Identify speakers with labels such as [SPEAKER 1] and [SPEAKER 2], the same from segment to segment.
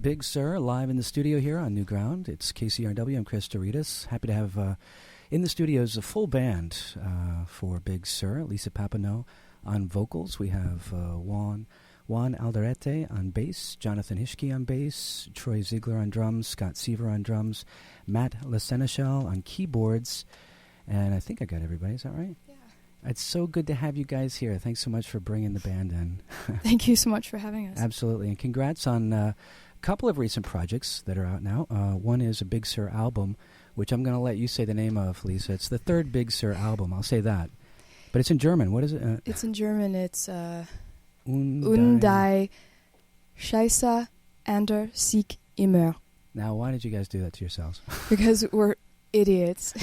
[SPEAKER 1] Big Sur live in the studio here on New Ground. It's KCRW. I'm Chris Douridas. Happy to have in the studios a full band for Big Sur. Lisa Papineau on vocals. We have Juan Alderete on bass, Jonathan Hischke on bass, Troy Zeigler on drums, Scott Seiver on drums, Matthieu Lesenechal on keyboards, and I think I got everybody. Is that right?
[SPEAKER 2] Yeah.
[SPEAKER 1] It's so good to have you guys here. Thanks so much for bringing the band in.
[SPEAKER 2] Thank you so much for having us.
[SPEAKER 1] Absolutely, and congrats on a couple of recent projects that are out now. One is a Big Sur album, which I'm going to let you say the name of, Lisa. It's the third Big Sur album. I'll say that. But it's in German. What is it?
[SPEAKER 2] It's in German. It's
[SPEAKER 1] Und
[SPEAKER 2] die Scheiße ander Sieg immer.
[SPEAKER 1] Now, why did you guys do that to yourselves?
[SPEAKER 2] Because we're idiots.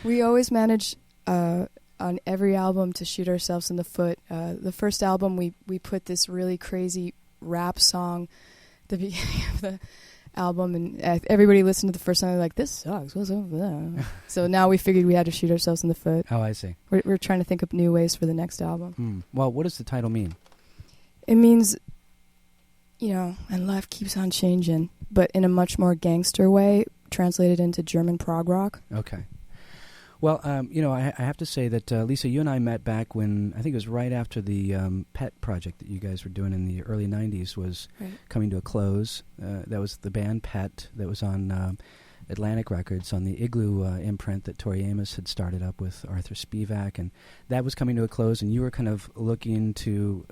[SPEAKER 2] We always manage on every album to shoot ourselves in the foot. The first album, we put this really crazy rap song at the beginning of the album, and everybody listened to the first song. They're like, "This sucks. What's up with that?" So now we figured we had to shoot ourselves in the foot.
[SPEAKER 1] Oh, I see.
[SPEAKER 2] We're trying to think of new ways for the next album.
[SPEAKER 1] Well, what does the title mean?
[SPEAKER 2] It means, and life keeps on changing, but in a much more gangster way, translated into German prog rock.
[SPEAKER 1] Okay. Well, I have to say that, Lisa, you and I met back when, I think it was right after the Pet project that you guys were doing in the early 90s was coming to a close. That was the band Pet that was on Atlantic Records, on the Igloo imprint that Tori Amos had started up with Arthur Spivak, and that was coming to a close, and you were kind of looking to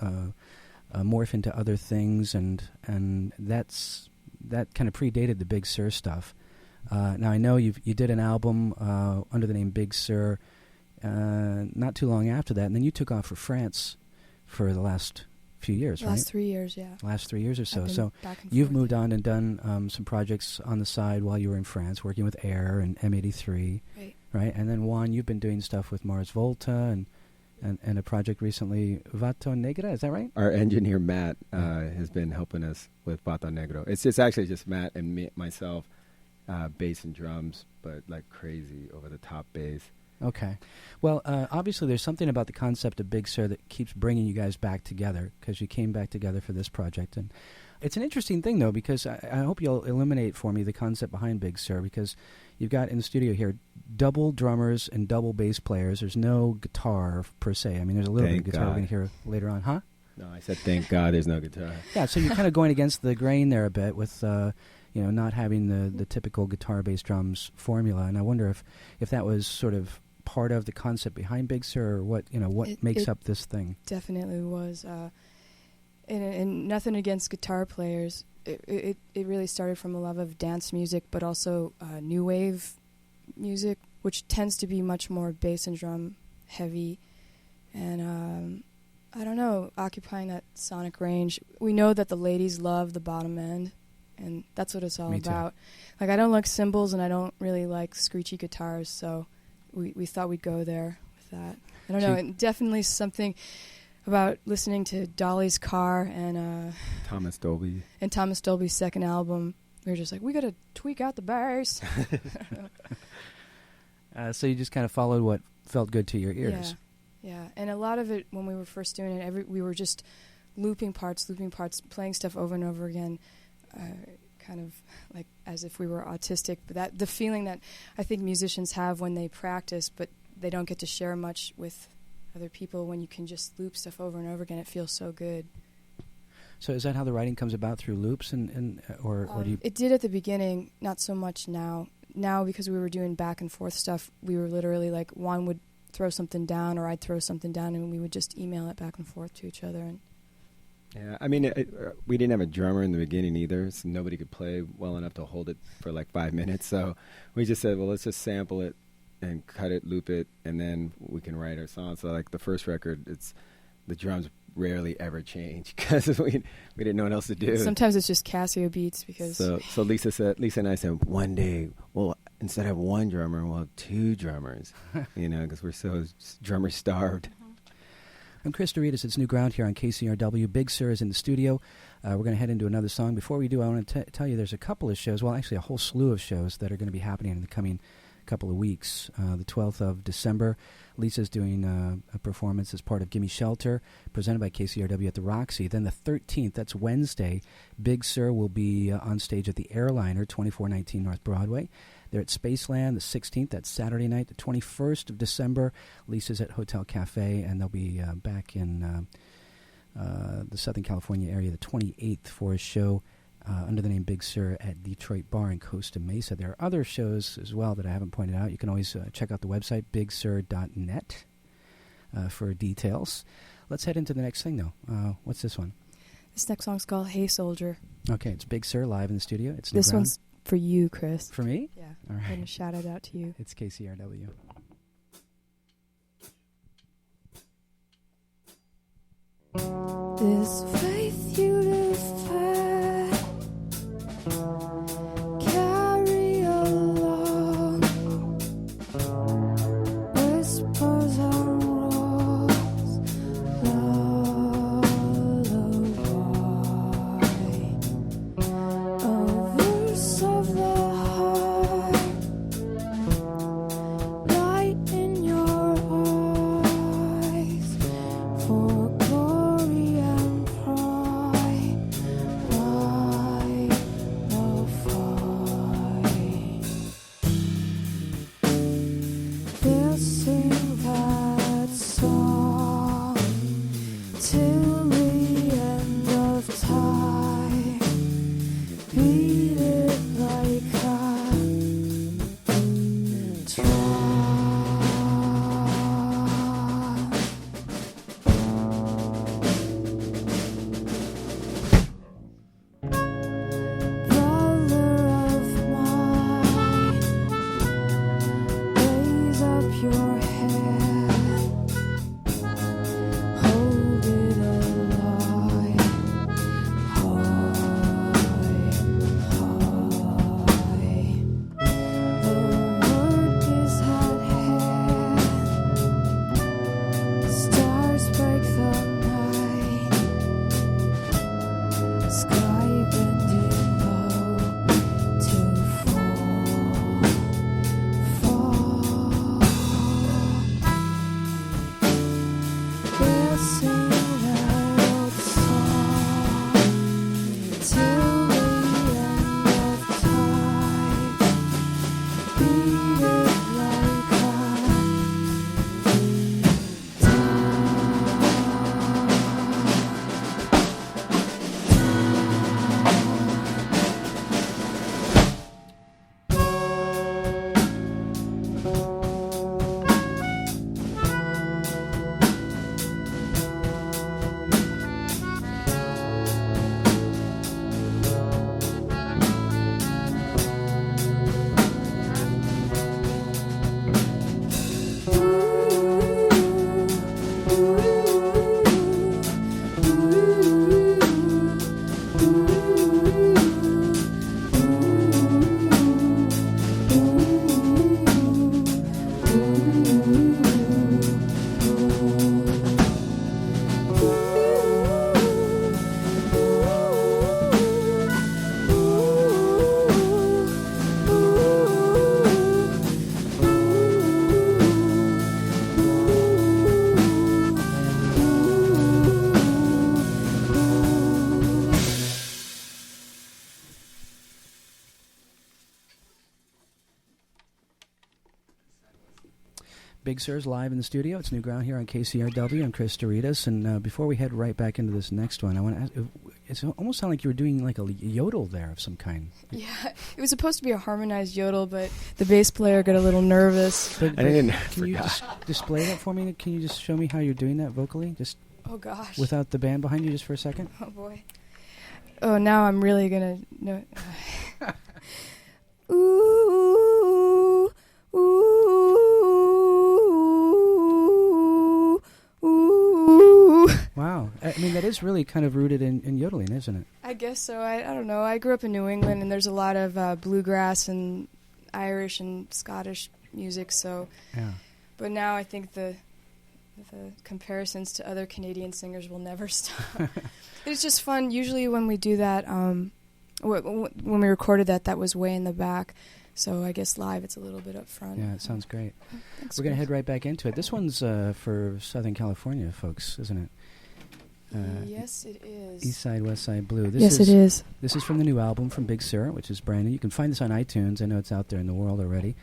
[SPEAKER 1] morph into other things, and that kind of predated the Big Sur stuff. Now, I know you did an album under the name Big Sur not too long after that, and then you took off for France for the last few years, right?
[SPEAKER 2] Last 3 years, yeah.
[SPEAKER 1] Last 3 years or so. So
[SPEAKER 2] you've
[SPEAKER 1] you've moved on and done some projects on the side while you were in France, working with Air and M83, right? And then, Juan, you've been doing stuff with Mars Volta and a project recently, Vato Negra, is that right?
[SPEAKER 3] Our engineer, Matt, has been helping us with Vato Negro. It's actually just Matt and myself. Bass and drums, but like crazy over-the-top bass.
[SPEAKER 1] Okay. Well, obviously there's something about the concept of Big Sur that keeps bringing you guys back together, because you came back together for this project. And it's an interesting thing, though, because I hope you'll illuminate for me the concept behind Big Sur, because you've got in the studio here double drummers and double bass players. There's no guitar, per se. I mean, there's a little bit of guitar we're going to hear later on, huh?
[SPEAKER 3] No, I said thank God there's no guitar.
[SPEAKER 1] Yeah, so you're kind of going against the grain there a bit with... not having the typical guitar, bass, drums formula, and I wonder if that was sort of part of the concept behind Big Sur, or what makes up this thing.
[SPEAKER 2] Definitely was, and nothing against guitar players. It really started from a love of dance music, but also new wave music, which tends to be much more bass and drum heavy, and I don't know, occupying that sonic range. We know that the ladies love the bottom end. And that's what it's all about. Like, I don't like cymbals, and I don't really like screechy guitars, so we thought we'd go there with that. I don't know, and definitely something about listening to Dolly's Car and
[SPEAKER 3] Thomas Dolby.
[SPEAKER 2] And Thomas Dolby's second album. We were just like, we got to tweak out the bass.
[SPEAKER 1] So you just kind of followed what felt good to your ears.
[SPEAKER 2] Yeah. And a lot of it, when we were first doing it, we were just looping parts, playing stuff over and over again. Kind of like as if we were autistic, but that the feeling that I think musicians have when they practice, but they don't get to share much with other people. When you can just loop stuff over and over again, it feels so good.
[SPEAKER 1] So is that how the writing comes about, through loops, or do you?
[SPEAKER 2] It did at the beginning, not so much now. Now, because we were doing back and forth stuff, we were literally like, Juan would throw something down, or I'd throw something down, and we would just email it back and forth to each other. And
[SPEAKER 3] yeah, I mean, we didn't have a drummer in the beginning either, so nobody could play well enough to hold it for like 5 minutes. So we just said, well, let's just sample it and cut it, loop it, and then we can write our song. So like the first record, the drums rarely ever change because we didn't know what else to do.
[SPEAKER 2] Sometimes it's just Casio beats because.
[SPEAKER 3] So Lisa and I said, one day, well, instead of one drummer, we'll have 2 drummers, because we're so drummer starved.
[SPEAKER 1] I'm Chris Douridas. It's New Ground here on KCRW. Big Sur is in the studio. We're going to head into another song. Before we do, I want to tell you there's a couple of shows, well, actually a whole slew of shows that are going to be happening in the coming couple of weeks. The 12th of December, Lisa's doing a performance as part of Gimme Shelter, presented by KCRW at the Roxy. Then the 13th, that's Wednesday, Big Sur will be on stage at the Airliner, 2419 North Broadway. They're at Spaceland. The 16th, that's Saturday night. The 21st of December, Lisa's at Hotel Cafe, and they'll be back in the Southern California area the 28th for a show under the name Big Sur at Detroit Bar in Costa Mesa. There are other shows as well that I haven't pointed out. You can always check out the website, bigsur.net, for details. Let's head into the next thing, though. What's this one?
[SPEAKER 2] This next song's called Hey Soldier.
[SPEAKER 1] Okay, it's Big Sur live in the studio. It's
[SPEAKER 2] This one's for you, Chris.
[SPEAKER 1] For me?
[SPEAKER 2] Yeah.
[SPEAKER 1] All right.
[SPEAKER 2] I'm going to shout it out to you.
[SPEAKER 1] It's KCRW.
[SPEAKER 2] This faith you defend, carry along, whispers and rolls, lullaby, a verse of the heart, light in your eyes, for glory and pride, light the fight. They'll sing that song till the end of time. Beat it like a drum. Brother of mine, raise up your head, hold it alive, high. The word is at hand, stars break the night, sky bending low to fall. They'll sing that old song till the end of time. Beat it like a
[SPEAKER 1] Big Sur's live in the studio. It's New Ground here on KCRW. I'm Chris Douridas, and before we head right back into this next one, I want to ask, it almost sounded like you were doing like a yodel there of some kind.
[SPEAKER 2] Yeah, it was supposed to be a harmonized yodel, but the bass player got a little nervous.
[SPEAKER 1] But
[SPEAKER 3] I didn't.
[SPEAKER 1] Can you just display that for me? Can you just show me how you're doing that vocally? Just
[SPEAKER 2] Oh gosh.
[SPEAKER 1] without the band behind you, just for a second.
[SPEAKER 2] Oh boy. Oh, now I'm really gonna know. Ooh, ooh, ooh.
[SPEAKER 1] Wow. I mean, that is really kind of rooted in yodeling, isn't it?
[SPEAKER 2] I guess so. I don't know. I grew up in New England, and there's a lot of bluegrass and Irish and Scottish music. So,
[SPEAKER 1] Yeah.
[SPEAKER 2] but now I think the comparisons to other Canadian singers will never stop. It's just fun. Usually when we do that, when we recorded that was way in the back. So I guess live it's a little bit up front.
[SPEAKER 1] Yeah, it sounds great.
[SPEAKER 2] Thanks,
[SPEAKER 1] We're going to
[SPEAKER 2] Chris.
[SPEAKER 1] head right back into it. This one's for Southern California folks, isn't it?
[SPEAKER 2] Yes, it is.
[SPEAKER 1] Eastside, Westside Blue.
[SPEAKER 2] Yes, it is.
[SPEAKER 1] This is from the new album from Big Sur, which is brand new. You can find this on iTunes. I know it's out there in the world already.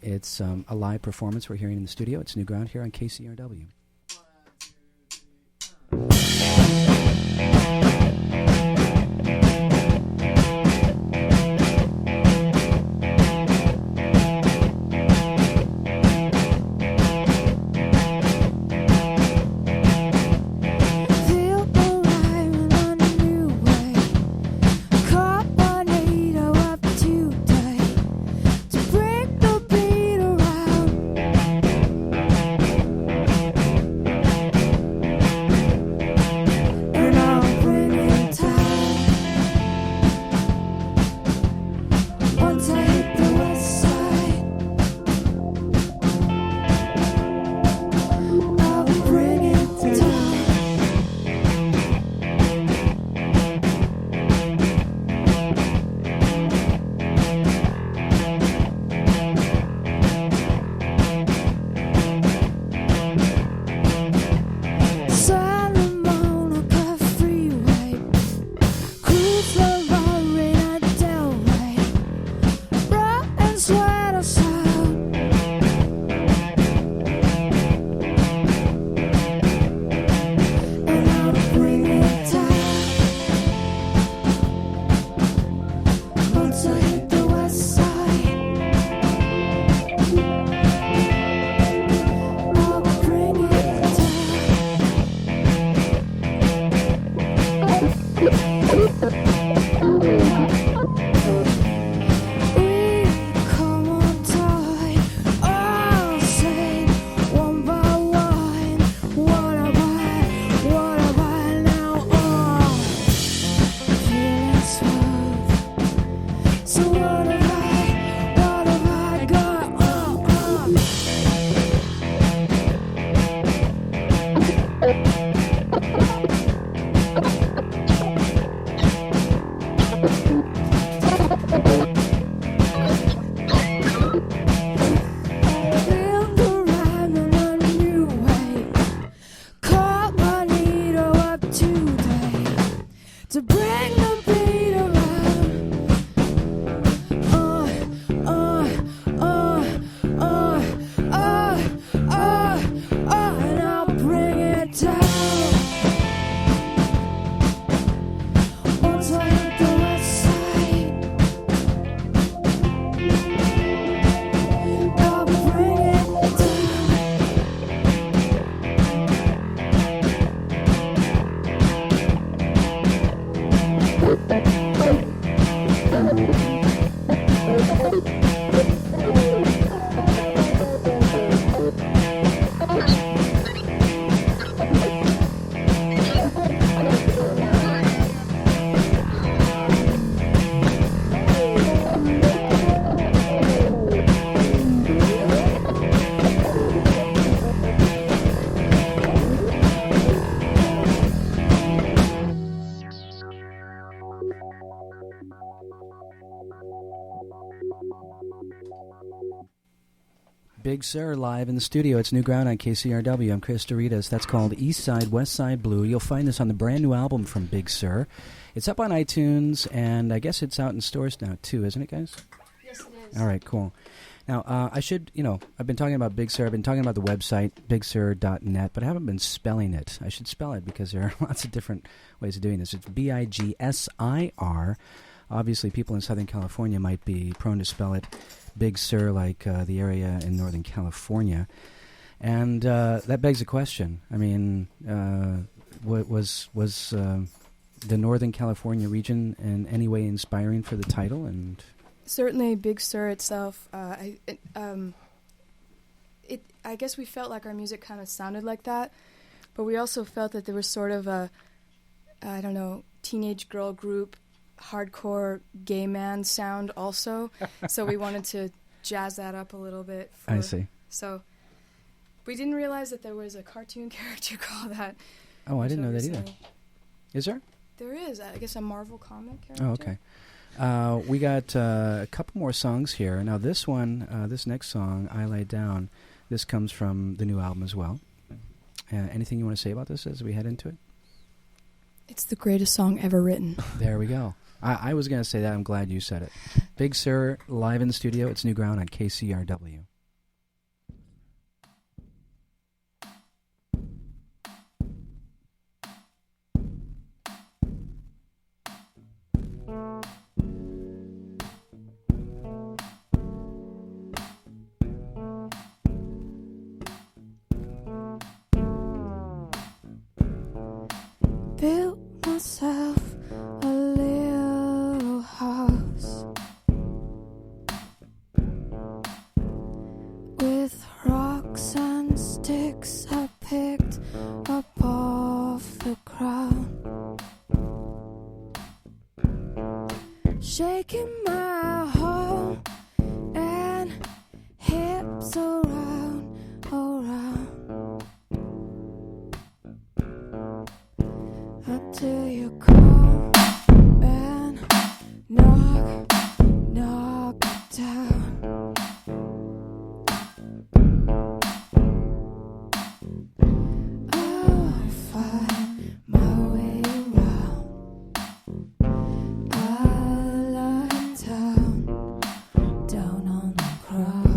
[SPEAKER 1] It's a live performance we're hearing in the studio. It's New Ground here on KCRW. Big Sur live in the studio. It's New Ground on KCRW. I'm Chris Douridas. That's called Eastside, Westside Blue. You'll find this on the brand new album from Big Sur. It's up on iTunes, and I guess it's out in stores now, too, isn't it, guys?
[SPEAKER 2] Yes, it is.
[SPEAKER 1] All right, cool. Now, I've been talking about Big Sur. I've been talking about the website, bigsur.net, but I haven't been spelling it. I should spell it because there are lots of different ways of doing this. It's BIGSIR. Obviously, people in Southern California might be prone to spell it Big Sur, like the area in Northern California. And that begs a question. I mean, was the Northern California region in any way inspiring for the title? And
[SPEAKER 2] certainly Big Sur itself, I guess we felt like our music kind of sounded like that, but we also felt that there was sort of a, teenage girl group, hardcore gay man sound also. So we wanted to jazz that up a little bit.
[SPEAKER 1] I see.
[SPEAKER 2] So we didn't realize that there was a cartoon character called that.
[SPEAKER 1] Oh, I didn't know that either. Is there?
[SPEAKER 2] There is. I guess a Marvel comic character.
[SPEAKER 1] Oh, okay. We got a couple more songs here. Now, this one, this next song, I Lie Down, this comes from the new album as well. Anything you want to say about this as we head into it?
[SPEAKER 2] It's the greatest song ever written.
[SPEAKER 1] There we go. I was going to say that. I'm glad you said it. Big Sur, live in the studio. It's New Ground on KCRW.
[SPEAKER 2] Built myself a little house with rocks and sticks I picked up off the ground, shaking my whole and hips around, until you come and knock it down. I'll find my way around. I lie down on the ground.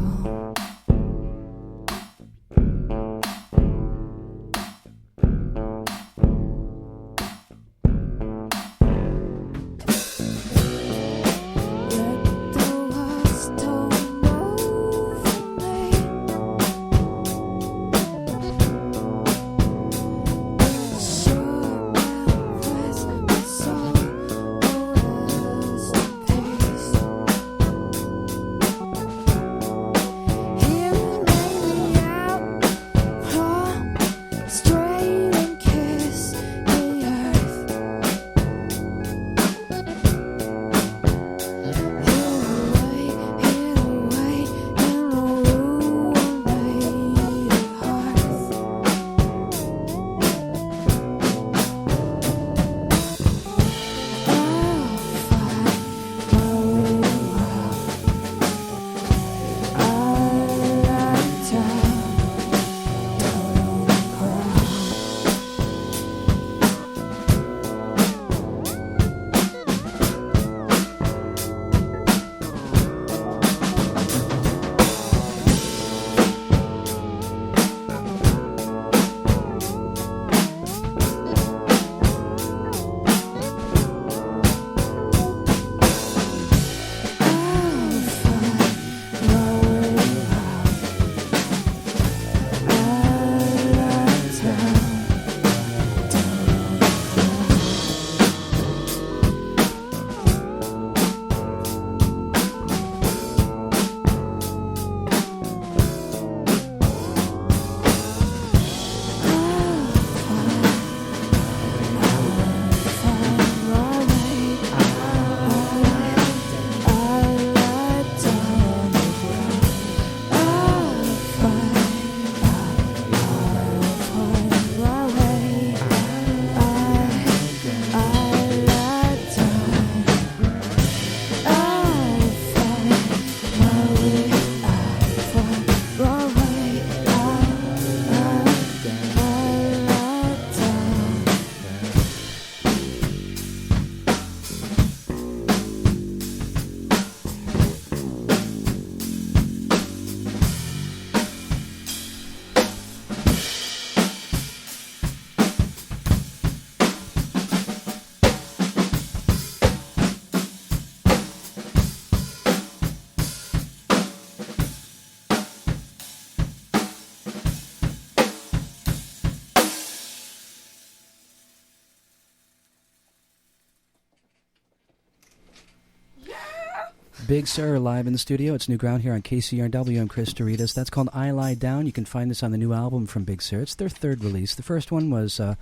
[SPEAKER 1] Big Sur live in the studio. It's New Ground here on KCRW. I'm Chris Douridas. That's called I Lie Down. You can find this on the new album from Big Sur. It's their third release. The first one was a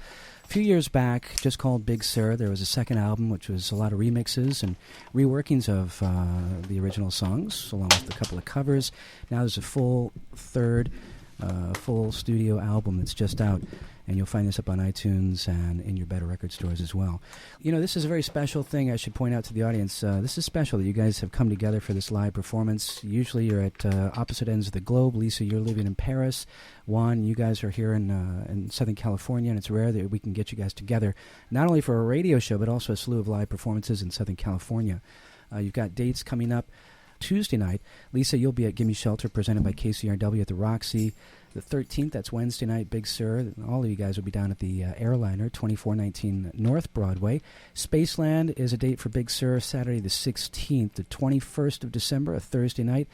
[SPEAKER 1] few years back, just called Big Sur. There was a second album, which was a lot of remixes and reworkings of the original songs, along with a couple of covers. Now there's a full third. full studio album that's just out. And you'll find this up on iTunes and in your better record stores as well. You know, this is a very special thing I should point out to the audience. This is special that you guys have come together for this live performance. Usually you're at opposite ends of the globe. Lisa, you're living in Paris. Juan, you guys are here in Southern California, and it's rare that we can get you guys together, not only for a radio show, but also a slew of live performances in Southern California. You've got dates coming up. Tuesday night, Lisa, you'll be at Gimme Shelter, presented by KCRW at the Roxy. The 13th, that's Wednesday night, Big Sur. All of you guys will be down at the Airliner, 2419 North Broadway. Spaceland is a date for Big Sur, Saturday the 16th, the 21st of December, a Thursday night.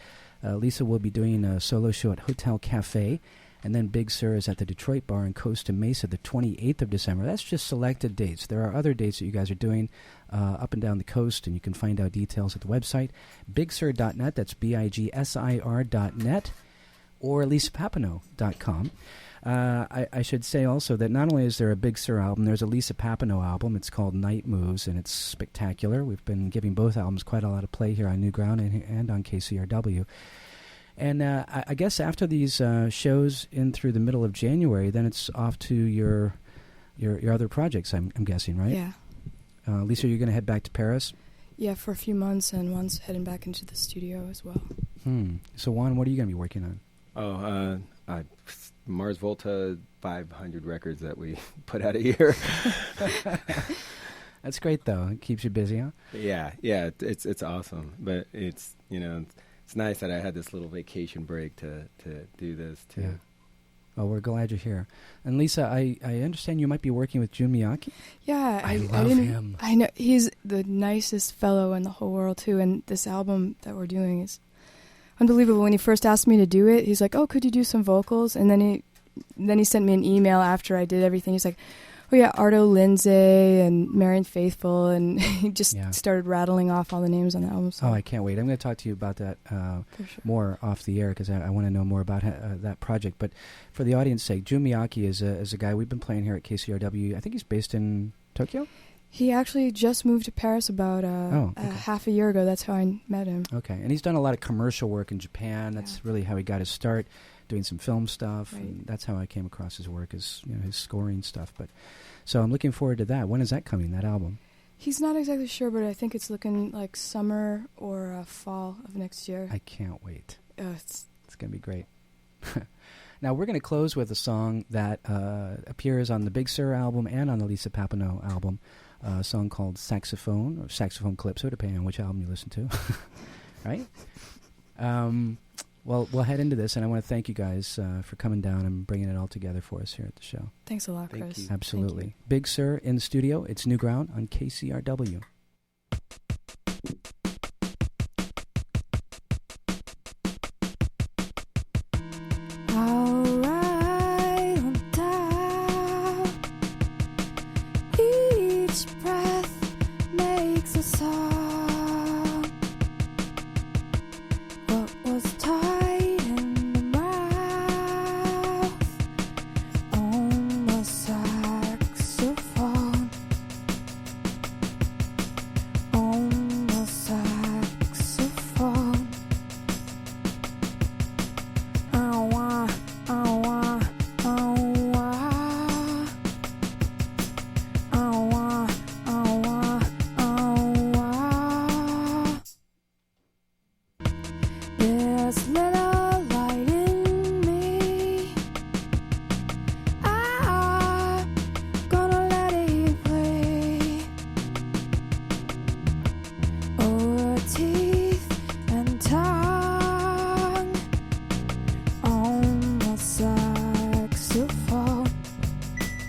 [SPEAKER 1] Lisa will be doing a solo show at Hotel Cafe. And then Big Sur is at the Detroit Bar in Costa Mesa, the 28th of December. That's just selected dates. There are other dates that you guys are doing up and down the coast, and you can find out details at the website, bigsir.net. That's bigsir.net. Or lisapapineau.com. I should say also that not only is there a Big Sur album, there's a Lisa Papineau album. It's called Night Moves, and it's spectacular. We've been giving both albums quite a lot of play here on New Ground and on KCRW. And I guess after these shows in through the middle of January, then it's off to your other projects, I'm guessing, right?
[SPEAKER 2] Yeah.
[SPEAKER 1] Lisa, you're going to head back to Paris?
[SPEAKER 2] Yeah, for a few months, and Juan's heading back into the studio as well.
[SPEAKER 1] So, Juan, what are you going to be working on?
[SPEAKER 3] Mars Volta 500 records that we put out a year.
[SPEAKER 1] That's great, though. It keeps you busy, huh?
[SPEAKER 3] Yeah, it's awesome. But it's, it's nice that I had this little vacation break to do this, too.
[SPEAKER 1] Yeah. Well, we're glad you're here. And Lisa, I understand you might be working with Jun Miyake?
[SPEAKER 2] Yeah.
[SPEAKER 1] I love him.
[SPEAKER 2] I know. He's the nicest fellow in the whole world, too. And this album that we're doing is unbelievable. When he first asked me to do it, he's like, "Oh, could you do some vocals?" And then he sent me an email after I did everything. He's like, "Oh yeah, Arto Lindsay and Marian Faithfull," and he just started rattling off all the names on the album. So.
[SPEAKER 1] Oh, I can't wait. I'm going to talk to you about that more off the air, because I want to know more about that project. But for the audience's sake, Jun Miyake is a guy we've been playing here at KCRW. I think he's based in Tokyo?
[SPEAKER 2] He actually just moved to Paris about half a year ago. That's how I met him. Okay,
[SPEAKER 1] and he's done a lot of commercial work in Japan. That's really how he got his start, doing some film stuff.
[SPEAKER 2] Right.
[SPEAKER 1] And that's how I came across his work, his scoring stuff. But so I'm looking forward to that. When is that coming, that album?
[SPEAKER 2] He's not exactly sure, but I think it's looking like summer or fall of next year.
[SPEAKER 1] I can't wait.
[SPEAKER 2] It's
[SPEAKER 1] going to be great. Now, we're going to close with a song that appears on the Big Sur album and on the Lisa Papineau album. A song called Saxophone, or Saxophone Calypso, depending on which album you listen to. Right? Well, we'll head into this, and I want to thank you guys for coming down and bringing it all together for us here at the show.
[SPEAKER 2] Thanks a lot, Chris.
[SPEAKER 3] Thank you.
[SPEAKER 1] Absolutely.
[SPEAKER 2] Thank you.
[SPEAKER 1] Big Sur in the studio. It's New Ground on KCRW.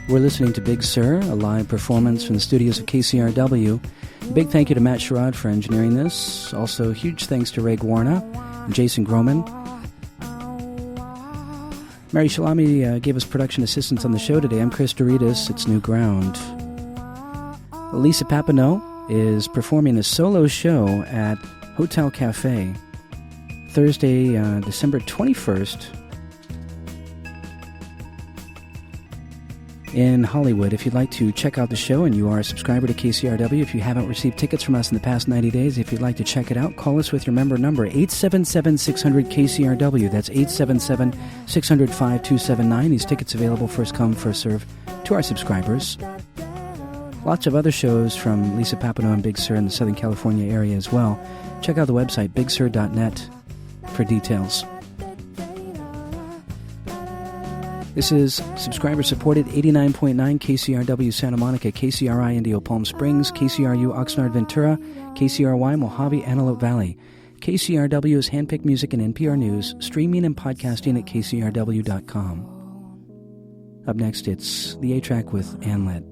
[SPEAKER 1] We're listening to Big Sur, a live performance from the studios of KCRW. Big thank you to Matt Sherrod for engineering this. Also, huge thanks to Ray Guarna and Jason Groman. Mary Shalami gave us production assistance on the show today. I'm Chris Douridas. It's New Ground. Lisa Papineau is performing a solo show at Hotel Cafe Thursday, December 21st. in Hollywood. If you'd like to check out the show and you are a subscriber to KCRW, if you haven't received tickets from us in the past 90 days, if you'd like to check it out, call us with your member number, 877-600-KCRW. That's 877-600-5279. These tickets available first come, first serve to our subscribers. Lots of other shows from Lisa Papineau and Big Sur in the Southern California area as well. Check out the website, bigsur.net, for details. This is subscriber-supported 89.9 KCRW Santa Monica, KCRI Indio Palm Springs, KCRU Oxnard Ventura, KCRY Mojave Antelope Valley. KCRW is handpicked music and NPR News, streaming and podcasting at kcrw.com. Up next, it's the A-Track with Anlet.